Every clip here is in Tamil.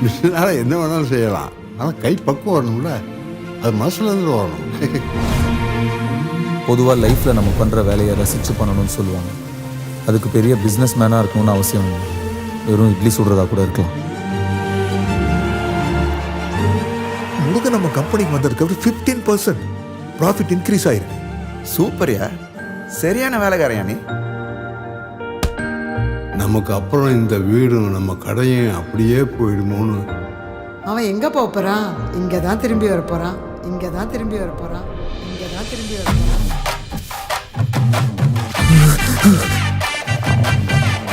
மிஷினால் என்ன வேணாலும் செய்யலாம், ஆனால் கை பக்குவம் வரணும்ல, அது மனசுலேருந்து வரணும். பொதுவாக லைஃப்பில் நம்ம பண்ணுற வேலையை ரசித்து பண்ணணும்னு சொல்லுவாங்க. அதுக்கு பெரிய பிஸ்னஸ் மேனாக இருக்கணும்னு அவசியம் இல்லை. வெறும் இட்லி சுடுறதா கூட இருக்கலாம். முழுக்க நம்ம கம்பெனிக்கு வந்ததுக்கு அப்புறம் 15% ப்ராஃபிட் இன்க்ரீஸ் ஆயிருக்கு. சூப்பர்யா, சரியான வேலைக்காரையா நீ. நமக்கு அப்புறம் இந்த வீடும் நம்ம கடையும் அப்படியே போயிடுமோன்னு. அவன் எங்கே போக போகிறான்? இங்கே தான் திரும்பி வர போகிறான், இங்கே தான் திரும்பி வர போகிறான், இங்கே தான் திரும்பி வர போகிறான்.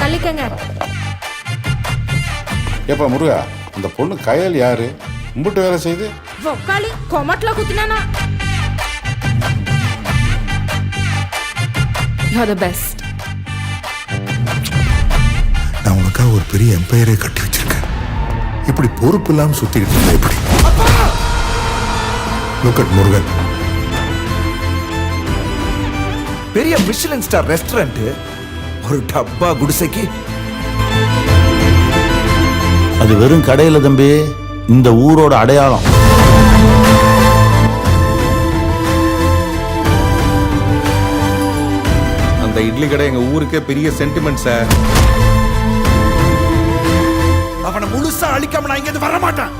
தள்ளிக்கங்க. ஏப்பா முருகா, அந்த பொண்ணு கயல் யாரு? கும்பிட்டு வேலை செய்து ஒக்காளி கொமட்ல குத்துனானா? You're the best. நான் உனக்காக ஒரு பெரிய எம்பையரே கட்டி வச்சிருக்கேன். இப்படி பொறுப்பு இல்லாமல் சுத்திக்கிட்டு இருந்தா எப்படி? Look at Murugan. பெரிய மிஷிலின் ஸ்டார் ரெஸ்டாரண்ட், ஒரு டப்பா குடிசைக்கு. அது வெறும் கடையில தம்பி, இந்த ஊரோட அடையாளம். அந்த இட்லி கடை எங்க ஊருக்கே பெரிய சென்டிமெண்ட் சார். அவனை முழுசா அழிக்காம நான் இங்க வர மாட்டேன்.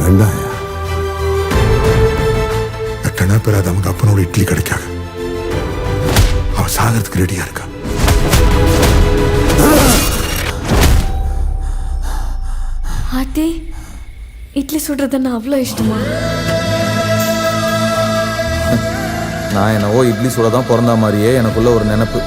வேண்டாயா, எட்டனா பேர் அது அவங்க அப்பனோட இட்லி கிடைக்காக அவன் சாகிறதுக்கு ரெடியா இருக்கா. ஆத்தி, இட்லி சுடுறதுன்னு அவ்வளோ இஷ்டமா? நான் என்னவோ இட்லி சுட தான் பிறந்த மாதிரியே எனக்குள்ள ஒரு நினைப்பு.